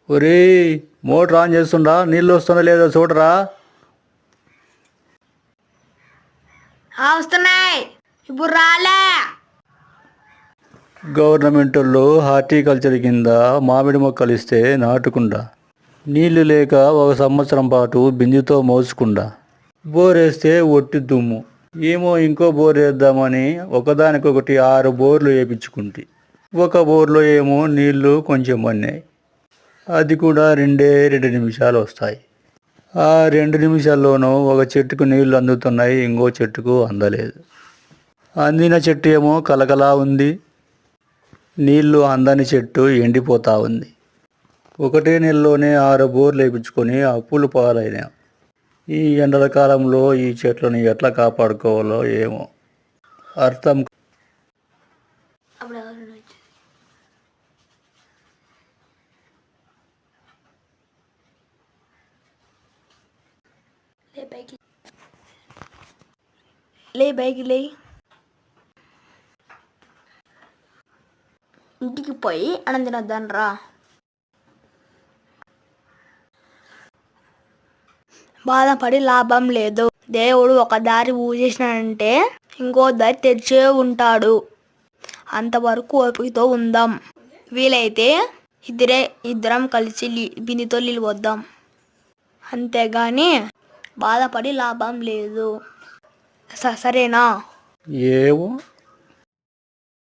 ఒరేయ్, motor on చేస్తుండా, నీళ్ళు వస్తుందా లేదో చూడరా. వస్తున్నాయి, ఇప్పుడు రాలే. గవర్నమెంట్ వాళ్ళు హార్టికల్చర్ కింద మామిడి మొక్కలు ఇస్తే నాటుకుండా, నీళ్లు లేక ఒక సంవత్సరం పాటు బిందుతో మోసుకుండా, బోరేస్తే ఒట్టి దుమ్ము. ఏమో ఇంకో బోర్ వేద్దామని ఒకదానికొకటి 6 బోర్లు వేయించుకుంటే ఒక బోర్లో ఏమో నీళ్లు కొంచెం పడినాయి. అది కూడా 2 నిమిషాలు వస్తాయి. ఆ 2 నిమిషాల్లోనూ ఒక చెట్టుకు నీళ్లు అందుతున్నాయి, ఇంకో చెట్టుకు అందలేదు. అందిన చెట్టు ఏమో కలకలా ఉంది, నీళ్లు అందని చెట్టు ఎండిపోతూ ఉంది. ఒకటే నెలలోనే 6 బోర్లు వేయించుకొని అప్పులు పాలైనాం. ఈ ఎండల కాలంలో ఈ చెట్లను ఎట్లా కాపాడుకోవాలో ఏమో అర్థం. లే బైకి లే, ఇంటికి పోయి అన్నం తినొద్దాను రా. బాధపడి లాభం లేదు. దేవుడు ఒక దారి ఊసేసినాడంటే ఇంకో దారి తెరిచే ఉంటాడు. అంతవరకు ఓపికతో ఉందాం. వీలైతే ఇద్దరం కలిసి బిందెతో నీళ్ళు వద్దాం, అంతేగాని బాధపడి లాభం లేదు. సరేనా? ఏమో